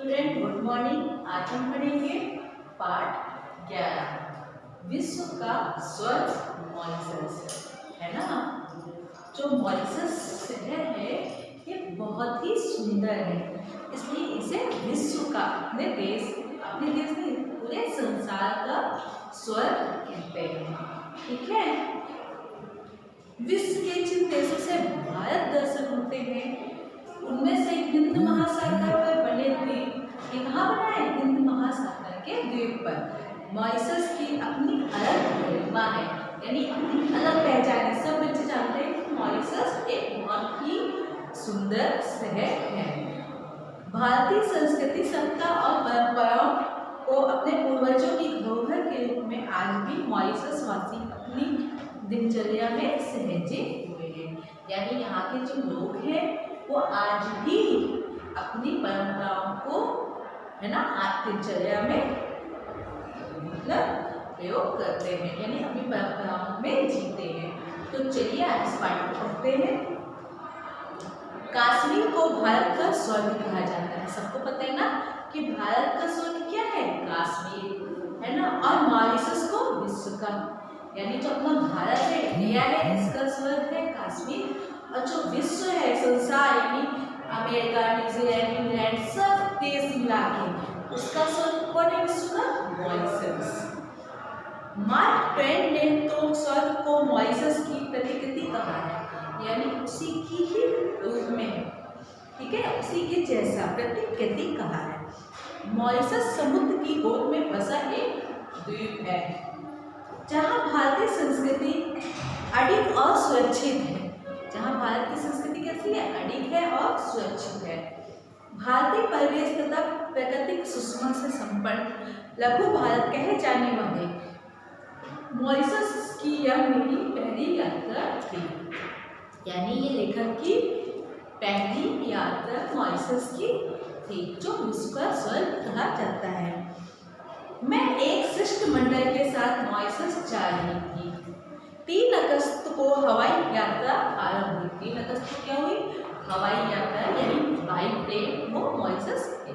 Student good morning. आज हम पढ़ेंगे पाठ 11 विश्व का स्वर्ग मॉरिशस, है ना। जो मॉरिशस शहर है ये बहुत ही सुंदर है, इसलिए इसे विश्व का अपने देश नहीं पूरे संसार का स्वर्ग कहते हैं। ठीक है, विश्व के जिन देशों से भारत दर्शन होते हैं उनमें से हिंद महासागर पर बने द्वीप, ये कहाँ बना है? हिंद महासागर के द्वीप पर मॉरिशस की अपनी अलग गरिमा है, यानी अपनी अलग पहचान है। सब बच्चे जानते हैं कि मॉरिशस एक बहुत ही सुंदर शहर है। भारतीय संस्कृति, सत्ता और परंपराओं को अपने पूर्वजों की धरोहर के रूप में आज भी मॉरिशस वासी अपनी दिनचर्या में सहेजे हुए हैं। यानी यहाँ के जो लोग हैं वो आज भी अपनी परंपराओं को, है ना, दिनचर्या में मतलब प्रयोग करते हैं, यानी अपनी परंपराओं में जीते हैं। तो चलिए आज इस पाठ को पढ़ते हैं। कश्मीर को भारत का स्वर्ग कहा जाता है। सबको पता है ना कि भारत का स्वर्ग क्या है? कश्मीर, है ना। और मॉरिशस को विश्व का, यानी जो अपना भारत है, इंडिया है, इसका स्वर्ग है कश्मीर। और जो विश्व है, संसार, यानी अमेरिका, न्यूजीलैंड, इंग्लैंड, सब देश मिला के उसका स्वर्ग कौन है? विश्व का मॉरिशस। मार्क ट्वेन ने तो स्वर्ग को मॉरिशस की प्रतिकृति कहा है, यानी उसी की ही रूप में है। ठीक है, उसी के जैसा प्रतिकृति कहा है। मॉरिशस समुद्र की गोद में बसा एक द्वीप है जहाँ भारतीय संस्कृति अडिग और सुरक्षित है। जहाँ भारत की संस्कृति कैसी है? अडिग है और सुरक्षित है। भारतीय परिवेश तथा प्राकृतिक सुषमा से संपन्न लघु भारत कहे जाने वाले मॉरिशस की यह मेरी पहली यात्रा थी। यानी ये लेखक की पहली यात्रा मॉरिशस की थी, जो विश्व का स्वर्ग कहा जाता है। मैं एक शिष्टमंडल के साथ मॉरिशस जा रही थी। 3 अगस्त को हवाई यात्रा आरंभ हुई। 3 अगस्त को क्या हुई? हवाई यात्रा, यानी बाई प्लेन वो मॉरिशस गए।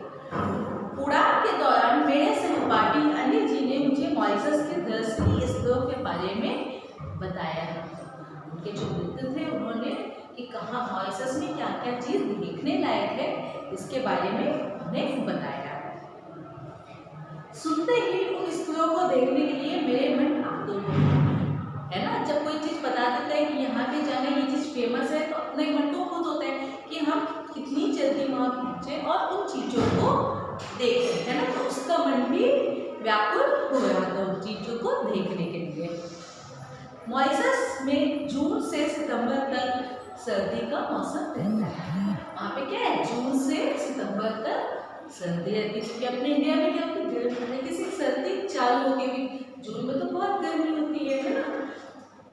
उड़ान के दौरान मेरे सहपाठी अनिल जी ने मुझे मॉरिशस के दर्शनीय स्थलों के बारे में बताया। उनके जो मित्र थे उन्होंने कि कहाँ मॉरिशस में क्या क्या चीज़ देखने लायक है, इसके बारे में उन्हें बताया। सुनते ही उन स्थलों को देखने के लिए मेरे मन आतुर हो गया, है ना। जब कोई चीज़ बता देता है कि यहाँ पे जाना, ये चीज़ फेमस है, तो अपने मन को खुद होता है कि हम कितनी जल्दी वहाँ पहुँचे और उन चीज़ों को देखें, है ना। तो उसका मन भी व्याकुल हो रहा था उन चीज़ों को देखने के लिए। मॉरिशस में जून से सितंबर तक सर्दी का मौसम रहता है। वहाँ पे क्या है? जून से सितंबर तक सर्दी रहती है, क्योंकि अपने इंडिया में क्या होती है? गर्मी, किसी सर्दी चालू होगी भी, जून में तो बहुत गर्मी होती है ना।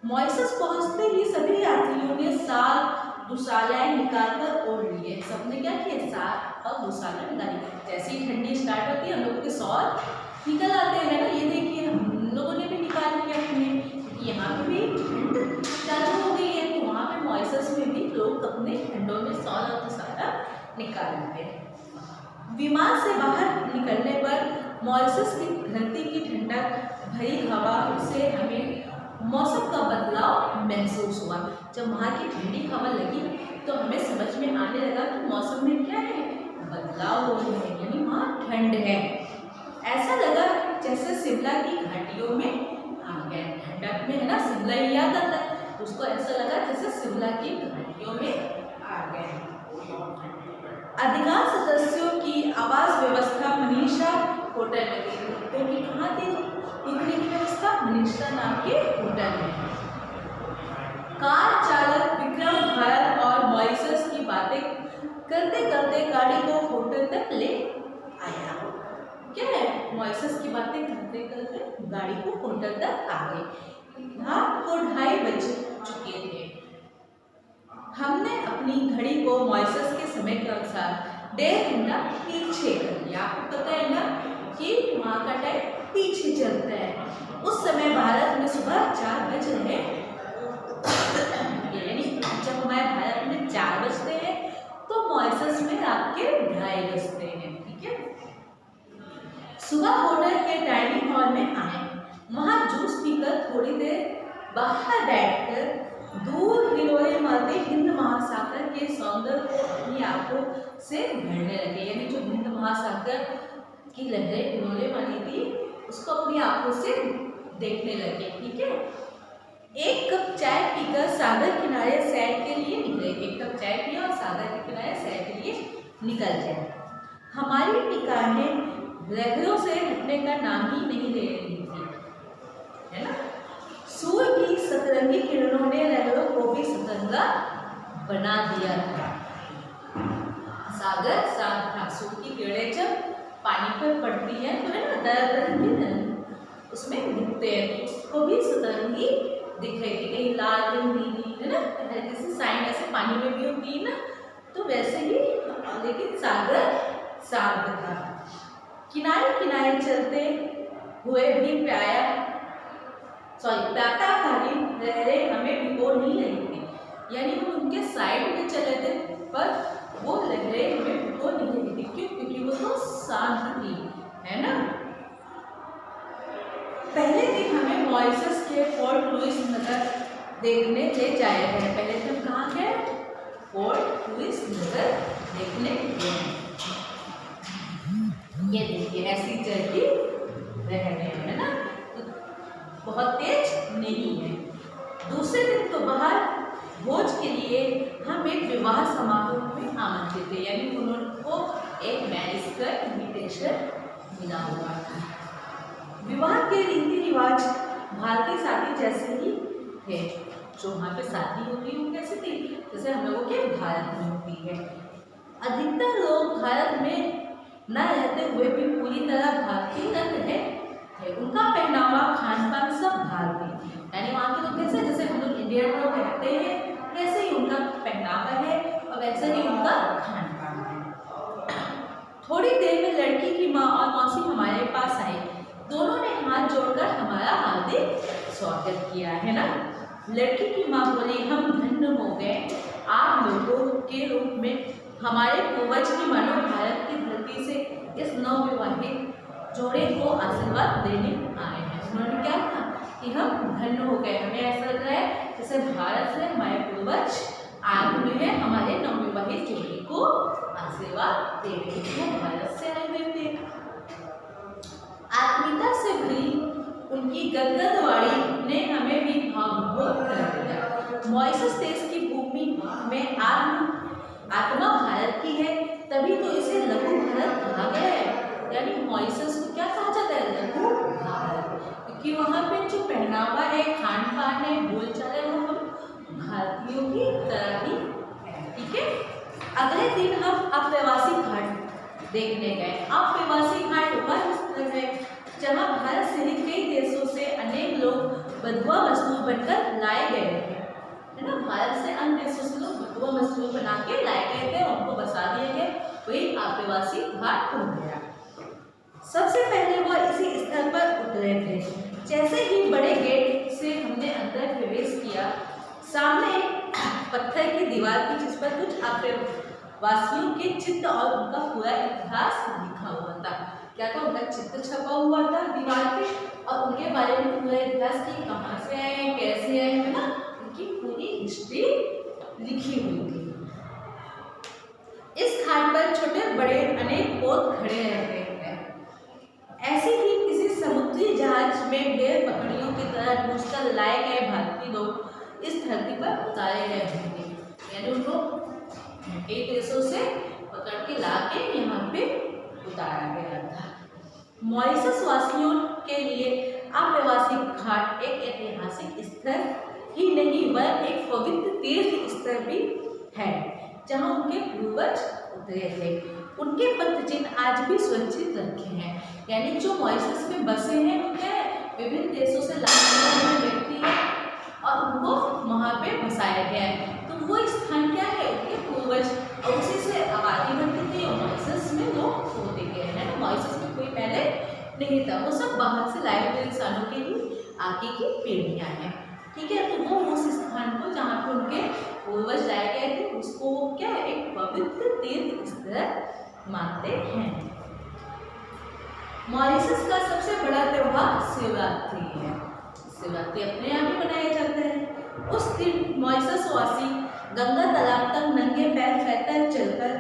मॉरिशस पहुँचते ही सभी यात्रियों ने साल दुशालाएं निकालकर ओढ़ लिए। सबने क्या किया? साल और दुशाला निकाली। जैसे ही ठंडी स्टार्ट होती है हम लोग के सौर निकल आते हैं ना। ये देखिए हम लोगों ने भी निकाल लिया अपने, यहाँ पे भी ठंड चालू हो गई है, तो वहाँ पे मॉरिशस में भी लोग अपने ठंडों में सौर और दुशाला निकालते हैं। विमान से बाहर निकलने पर मॉरिशस की धरती की ठंडक भरी हवा से हमें मौसम का बदलाव महसूस हुआ। जब वहाँ की ठंडी हवा लगी तो हमें समझ में आने लगा कि मौसम में क्या है? बदलाव हो रहे हैं, यानी वहाँ ठंड है। ऐसा लगा जैसे शिमला की घाटियों में आ गए। ठंडक में, है ना, शिमला ही याद आता है, तो उसको ऐसा लगा जैसे शिमला की घाटियों में आ गए। अधिकांश सदस्यों की आवास व्यवस्था मनीषा होटल में थी, क्योंकि कहाँ थी रुकने की व्यवस्था? मनीषा नाम के होटल में। कार चालक विक्रम भारत और मॉरिशस की बातें करते करते गाड़ी को होटल तक ले आया। क्या है? मॉरिशस की बातें करते करते गाड़ी को होटल तक आ गई। रात को 2:30 बज चुके थे। हमने अपनी घड़ी को मॉरिशस के समय के अनुसार 1.5 घंटा पीछे कर दिया। आपको पता है ना कि वहाँ का टाइम पीछे चलता है। उस समय भारत में सुबह 4 बज रहे, यानी जब हमारे भारत में 4 बजते हैं तो मॉरिशस में रात के 2:30 बजते हैं। ठीक है, सुबह होटल के डाइनिंग हॉल में आए, वहाँ जूस पीकर थोड़ी देर बाहर बैठकर दूर हिलोरे मारते हिंद महासागर के सौंदर्य को अपनी आंखों से भरने लगे। यानी जो हिंद महासागर की लहरें हिलोरे मारी थी उसको अपनी आंखों से देखने लगे। ठीक है, एक कप चाय पीकर सागर किनारे सैर के लिए निकले। एक कप चाय पिया और सागर के किनारे सैर के लिए निकल जाए। हमारी निगाहें लहरों से हटने का नाम ही नहीं ले रही थी, है ना। सूर्य की सतरंगी किरणों ने लहरों को भी सतरंगा बना दिया था। सागर शांत था। सूर्य की किरणें जब पानी पर पड़ती है तो है ना तरंगी उसमें दिखते हैं, तो उसको भी सतरंगी दिखेगी, कहीं लाल कहीं नीली, है ना, जैसे साइन ऐसे पानी में भी होती है ना, तो वैसे ही लेकिन सागर शांत था। किनारे किनारे चलते हुए भी प्रातःकालीन लहरें हमें भिगो नहीं रही थी। यानी हम उनके साइड में चले थे पर वो लहरें हमें भिगो नहीं रही थी। क्यों? क्योंकि वो तो शांत थी, है ना। पहले दिन हमें मॉरिशस के फोर्ट लुइस नगर देखने ले जाए गए। पहले दिन कहाँ गए? फोर्ट लुइस नगर देखने गए। ये देखिए ऐसी चलती लहरें, है ना, बहुत तेज नहीं है। दूसरे दिन तो बाहर भोज के लिए हम एक विवाह समारोह में आमंत्रित थे। यानी उनको एक मैरिज का इन्विटेशन मिला हुआ था। विवाह के रीति रिवाज भारतीय शादी जैसे ही थे। जो वहाँ पे शादी होती है वो कैसे थी? जैसे हम लोगों के भारत में होती है। अधिकतर लोग भारत में न रहते हुए भी पूरी तरह भारतीय न रहे थे। उनका पहनावा खान पान सब भारतीय, यानी वहाँ के लोग कैसे, जैसे हम लोग इंडियन लोग रहते हैं वैसे ही उनका पहनावा है और वैसे ही उनका खान पान है। थोड़ी देर में लड़की की माँ और मौसी हमारे पास आई। दोनों ने हाथ जोड़कर हमारा हार्दिक स्वागत किया, है ना। लड़की की माँ बोली, हम धन्य हो गए आप लोगों के रूप में हमारे पूर्वज की मानो भारत की धरती से इस नवविवाहित जोड़े को आशीर्वाद देने आए हैं। उन्होंने क्या कहा कि हम धन्य हो गए, हमें ऐसा लग रहा है जैसे भारत से हमारे पूर्वज आए हुए हैं हमारे नवविवाहित जोड़े को आशीर्वाद देने के। भारत से आए हुए थे। आत्मीयता से भरी उनकी गदगद वाणी ने हमें भी भावुक कर दिया। मॉरिशस देश की भूमि में आत्मा भारत की है, तभी तो इसे लघु भारत कहा गया है। यानी मॉरिशस को क्या कहा जाता है? लघु भारत, क्योंकि वहाँ पे जो पहनावा है, खान पान है, बोलचाल है, वो हम भारतीयों की तरह ही है। ठीक है। अगले दिन हम अप्रवासी घाट देखने गए। अप्रवासी घाट वह स्थल है जहाँ भारत सहित कई देशों से अनेक लोग बंधुआ मजदूर बनकर लाए गए थे, है ना। भारत से अन्य देशों से लोग बंधुआ मजदूर बना के लाए गए थे, उनको बसा दिए गए, वही अप्रवासी घाट हो गया। सबसे पहले वह इसी स्थल पर उतरे थे। जैसे ही बड़े गेट से हमने अंदर प्रवेश किया, सामने पत्थर की दीवार थी जिस पर कुछ अप्रवासियों के चित्र और उनका पूरा इतिहास लिखा हुआ था। क्या था? उनका चित्र छपा हुआ था दीवार पे और उनके बारे में पूरा इतिहास की, कहाँ से आए, कैसे आए, है ना, उनकी पूरी हिस्ट्री लिखी हुई थी। इस घाट पर छोटे बड़े अनेक पोत खड़े रहते हैं। ऐसे ही किसी समुद्री जहाज में ढेर पकड़ियों की तरह ढूंढकर लाए गए भारतीय लोग इस धरती पर उतारे गए होंगे। यानी उनको कई देशों से पकड़ के ला के यहाँ पे उतारा गया था। मॉरिशस वासियों के लिए अप्रवासी घाट एक ऐतिहासिक स्थल ही नहीं वह एक पवित्र तीर्थ स्थल भी है जहाँ उनके पूर्वज उतरे थे। उनके पत्र चिन्ह आज भी सुरक्षित रखे हैं। यानी जो मॉरिशस में बसे हैं उनके विभिन्न देशों से लाए हुए व्यक्ति हैं और उनको वहाँ पे बसाया गया है। तो वो स्थान क्या है? उनके पूर्वज, और उसी से आबादी बनती थी और मॉरिशस में लोग होते गए हैं ना। मॉरिशस में कोई पहले नहीं था, वो सब बाहर से लाए हुए इंसानों के ही आगे की पीढ़ियाँ हैं। ठीक है। तो वो उस स्थान को जहाँ पे उनके पूर्वज लाए गए थे उसको वो क्या है? एक पवित्र तीर्थ स्थल मानते हैं। मॉरिशस का सबसे बड़ा त्योहार शिवरात्रि है। शिवरात्रि अपने यहाँ भी मनाया जाता है। उस दिन मॉरिशस वासी गंगा तालाब तक नंगे पैर पैदल चलकर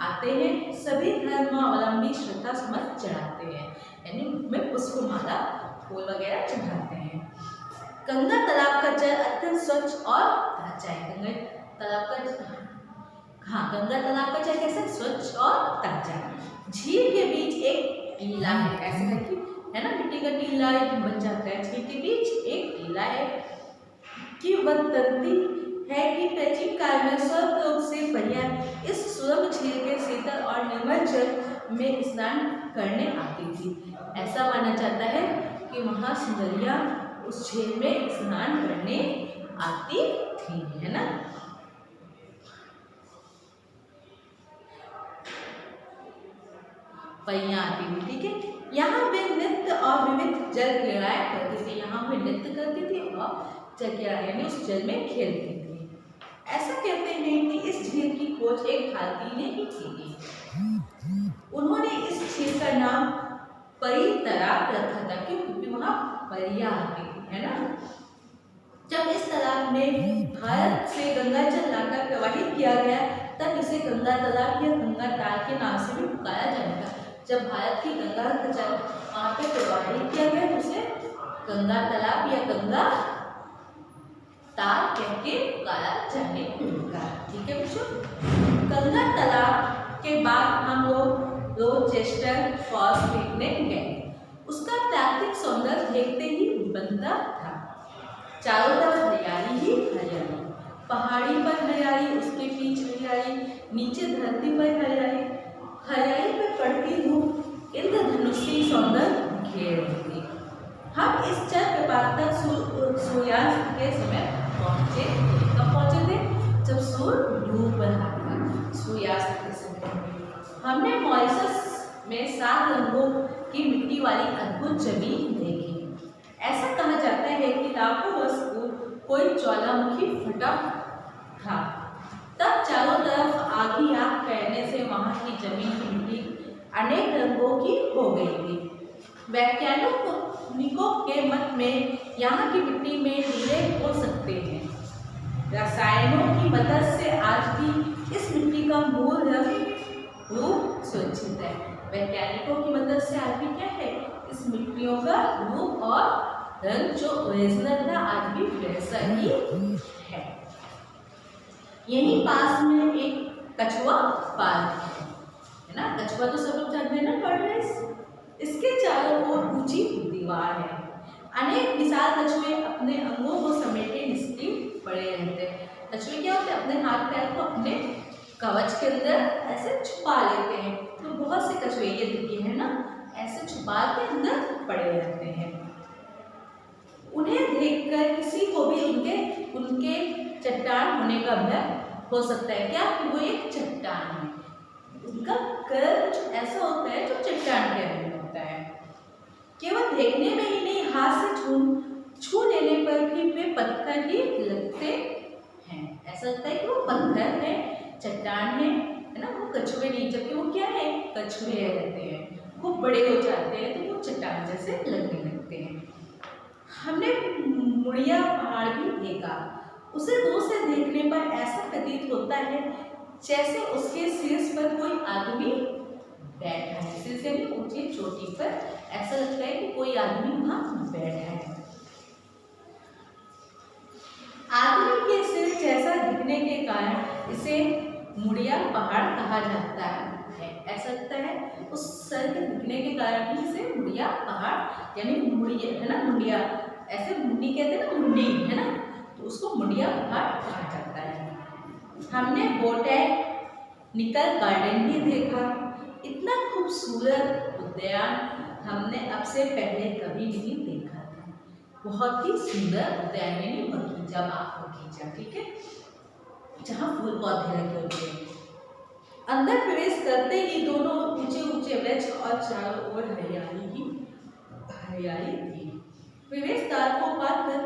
आते हैं। सभी धर्मावलंबी श्रद्धा सुमन चढ़ाते हैं, यानी उनमें पुष्पमाला फूल वगैरह चढ़ाते हैं। गंगा तालाब का जल अत्यंत स्वच्छ और ताजा है। गंगा तालाब का जल कैसा स्वच्छ और ताजा। झील के बीच एक टीला है, ऐसे करके है ना, मिट्टी का टीला बन जाता है। झील के बीच एक टीला है कि वदंती है कि प्राचीन काल में स्वर्गलोक से परियां इस सुरम्य झील के शीतल और निर्मल जल में स्नान करने आती थी। ऐसा माना जाता है कि वहाँ सुंदरियां उस झील में स्नान करने आती थी, है ना। परियां आती थी, ठीक है। यहाँ वे नृत्य और विविध जल क्रीड़ाएं करती थी। यहाँ वे नृत्य करती थी और जल क्रीड़ाएं यानी उस जल में खेलती थी। ऐसा कहते हैं कि इस झील की खोज एक भारतीय ने ही की थी। उन्होंने इस झील का नाम परी तालाब रखा था, क्योंकि वहाँ परियां आती थी, है ना। जब इस तालाब में भारत से गंगा जल लाकर प्रवाहित किया गया, तब इसे गंगा तालाब या गंगा ताल के नाम से भी पुकारा जाएगा। जब भारत की गंगा का जल वहाँ पे प्रवाहित किया गया, तो उसे गंगा तालाब या गंगा ताल कह के पुकारा जाने लगा, ठीक है बच्चों। गंगा तालाब के बाद हम लोग रोचेस्टर फॉल्स देखने गए। उसका प्राकृतिक सौंदर्य देखते ही बनता था। चारों तरफ हरियाली ही हरियाली, पहाड़ी पर हरियाली, उसके पीछे हरियाली, नीचे धरती पर हरियाली। हरियाली पर पड़ती धूप इंद्रधनुषी सौंदर्य घेर थी। हम इस जलप्रपात तक सूर्यास्त के समय पहुंचे। कब पहुंचे थे? जब सूर्य डूब रहा था, सूर्यास्त के समय। हमने मॉरिशस में 7 रंगों की मिट्टी वाली अद्भुत जमीन देखी। ऐसा कहा जाता है कि लाखों वर्ष पूर्व कोई ज्वालामुखी फटा था, तब चारों तरफ आग ही आग फैलने से वहाँ की जमीन की मिट्टी अनेक रंगों की हो गई थी। वैज्ञानिकों के मत में यहाँ की मिट्टी में नीले हो सकते हैं। रसायनों की मदद से आज भी इस मिट्टी का मूल रंग रूप सुरक्षित है। वैज्ञानिकों की मदद से आज भी क्या है, इस मिट्टियों का रूप और रंग जो ओरिजिनल था आज भी वैसा ही है। यहीं पास में एक कछुआ पार्क है ना। कछुआ तो सब लोग जानते हैं ना, टॉर्टोइस। इसके चारों ओर ऊंची दीवार है। अनेक विशाल कछुए अपने अंगों को समेटे निस्तीम पड़े रहते हैं। कछुए क्या होते हैं, अपने हाथ पैर को अपने कवच के अंदर ऐसे छुपा लेते हैं। तो बहुत से कछुए ये देखिए है ना, ऐसे छुपा के अंदर पड़े रहते हैं। उन्हें देखकर किसी को भी उनके चट्टान होने का भय हो सकता है। क्या कि वो एक चट्टान है, उनका कलर ऐसा होता है जो चट्टान के अंदर होता है। केवल देखने में ही नहीं, हाथ से छू लेने पर भी वे पत्थर ही लगते हैं। ऐसा लगता है कि वो पत्थर है, चट्टान है ना, वो कछुए नहीं। जबकि वो क्या है, कछुए रहते हैं। वो बड़े हो जाते हैं तो वो चट्टान जैसे लगने लगते हैं। हमने मुड़िया पहाड़ भी देखा। उसे दूर से देखने पर ऐसा प्रतीत होता है जैसे उसके शीर्ष पर कोई आदमी बैठा है। शीर्ष यानी ऊंची चोटी पर ऐसा लगता है कि कोई आदमी वहां बैठा है। आदमी के सिर जैसा दिखने के कारण इसे मुड़िया पहाड़ कहा जाता है। ऐसा लगता है उस सर के दिखने के कारण ही इसे मुड़िया पहाड़ यानी मुड़िया है ना, मुंडिया ऐसे मुंडी कहते हैं ना, मुंडी है ना, तो उसको मुड़िया पहाड़ कहा जाता है। हमने बोटैनिकल गार्डन भी देखा। इतना खूबसूरत उद्यान हमने अब से पहले कभी नहीं देखा था। बहुत ही सुंदर उद्यान यानी बगीचा, बाग बगीचा, ठीक है, जहाँ फूल पौधे लगे होते हैं। अंदर प्रवेश करते ही दोनों ऊंचे ऊंचे वृक्ष और चारों ओर हरियाली ही हरियाली थी। प्रवेश द्वार को पार कर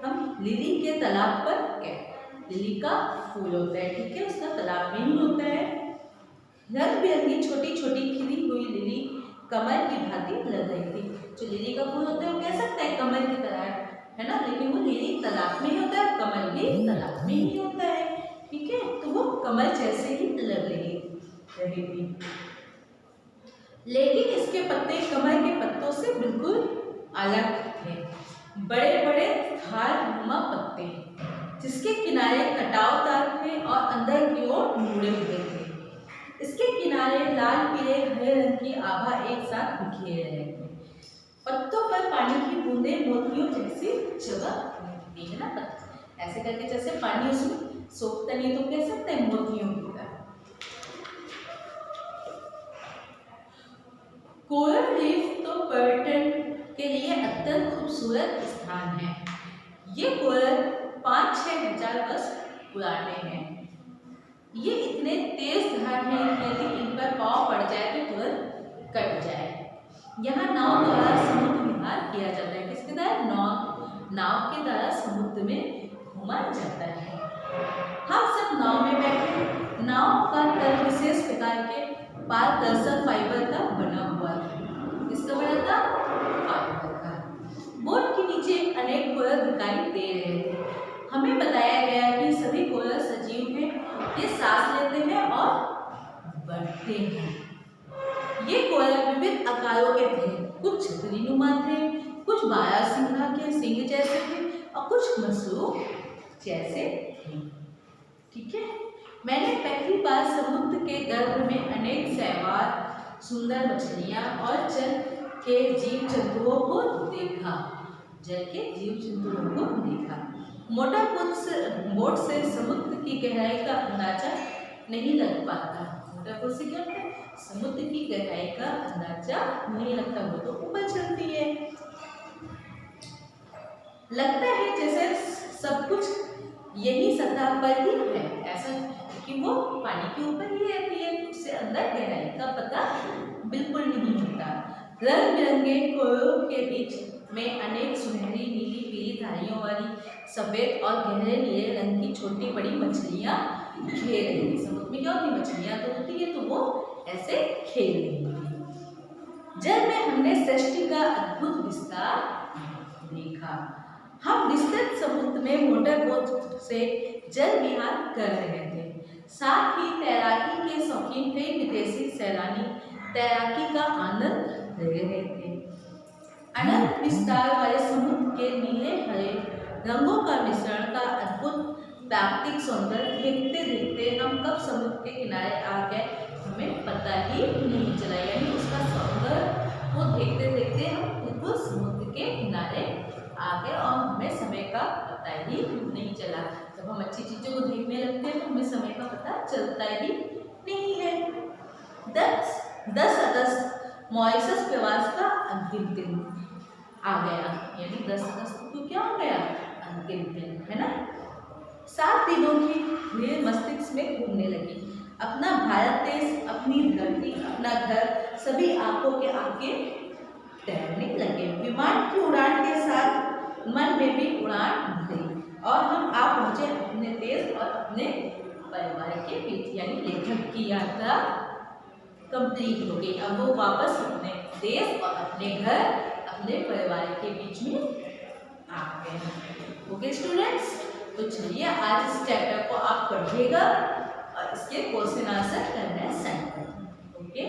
हम लिली के तालाब पर गए। लिली का फूल होता है, ठीक है, उसका तालाब में ही होता है। रंग बिरंगी छोटी छोटी खिली हुई लिली कमल की भांति लग रही थी। जो लिली का फूल होता है वो कह सकते हैं कमल की तरह है ना, लेकिन वो लिली तालाब में ही होता है, कमल भी तालाब में ही होता है। ठीक है, तो वो कमल जैसे ही लग रही थी, लेकिन इसके पत्ते कमल के पत्तों से बिल्कुल अलग थे। बड़े बड़े धारनुमा पत्ते जिसके किनारे कटावदार थे और अंदर की ओर मुड़े हुए थे। इसके किनारे लाल पीले हरे रंग की आभा एक साथ बिखेर रहे थे। पत्तों पर पानी की बूंदें मोतियों जैसी चमकती है ना, ऐसे करके जैसे पानी उसमें सोखता नहीं तो कह सकते हैं मोतियों की तरह। कोरल रीफ तो पर्यटन के लिए अत्यंत खूबसूरत स्थान है। ये कोरल 5-6 हजार वर्ष पुराने हैं। ये इतने तेज धार हैं कि यदि इन पर पाँव पड़ जाए तो तुरंत कट जाए। यहाँ नाव द्वारा समुद्र विहार किया जाता है। किसके द्वारा? नाव के द्वारा समुद्र में घूमा जाता है। हम सब नाव में बैठे। नाव का तल विशेष प्रकार के पारदर्शक फाइबर का बना हुआ था। किसका बना था? फाइबर का। बोट के नीचे अनेक कोरल दिखाई दे रहे थे। हमें बताया गया कि सभी कोरल सजीव हैं, ये सांस लेते हैं और बढ़ते हैं। ये कोरल विविध आकारों के थे, कुछ छतरीनुमा थे, कुछ 12 सिंघा के सिंह जैसे थे और कुछ मशरूम जैसे थे। ठीक है, मैंने पहली बार समुद्र के गर्भ में अनेक शैवाल, सुंदर मछलियां और जल के जीव जंतुओं को देखा। जल के जीव जंतुओं को देखा। मोटर बोट से समुद्र की गहराई का अंदाजा नहीं लग पाता। मोटर बोट से क्या होता है? समुद्र की गहराई का अंदाजा नहीं लगता, वो तो ऊपर चलती है। लगता है जैसे सब कुछ यही सतह पर ही है, ऐसा कि वो पानी के ऊपर ही रहती है, उससे अंदर गहराई का पता बिल्कुल नहीं होता। रंग बिरंगे कोयलों के बीच में अनेक सुनहरी नीली पीली धारियों वाली सफेद और गहरे नीले रंग की छोटी बड़ी मछलियां खेल रही थी। समुद्र में क्या होती? मछलियां तो होती है, तो वो ऐसे खेल रही थी। जल में हमने सृष्टि का अद्भुत विस्तार देखा। हम विस्तृत समुद्र में मोटर बोट से जल विहार कर रहे थे। साथ ही तैराकी के शौकीन कई विदेशी सैलानी तैराकी का आनंद ले रहे थे। अनंत विस्तार वाले समुद्र के नीले हरे रंगों का मिश्रण का अद्भुत प्राकृतिक सौंदर्य देखते देखते हम कब समुद्र के किनारे आ गए हमें पता ही नहीं चला। यानी उसका सौंदर्य को देखते देखते हम बिल्कुल समुद्र के किनारे आ गए और हमें समय का पता ही नहीं चला। जब हम अच्छी चीज़ों को देखने लगते हैं तो हमें समय का पता चलता ही नहीं है। 10 अगस्त मॉरिशस प्रवास का अंतिम दिन आ गया। यानी 10 अगस्त को क्या हो गया? अंतिम दिन, है ना। 7 दिनों की भीड़ मस्तिष्क में घूमने लगी। अपना भारत देश, अपनी धरती, अपना घर सभी आंखों के आगे तैरने लगे। विमान की उड़ान के साथ मन में भी उड़ान भरी और हम आ पहुंचे अपने देश और अपने परिवार के बीच। यानी लेखक की यात्रा कंप्लीट हो गई। अब वो वापस अपने देश और अपने घर, अपने परिवार के बीच में आ गए। ओके स्टूडेंट्स, तो चलिए आज इस चैप्टर को आप पढ़िएगा और इसके क्वेश्चन आंसर करना है। ओके।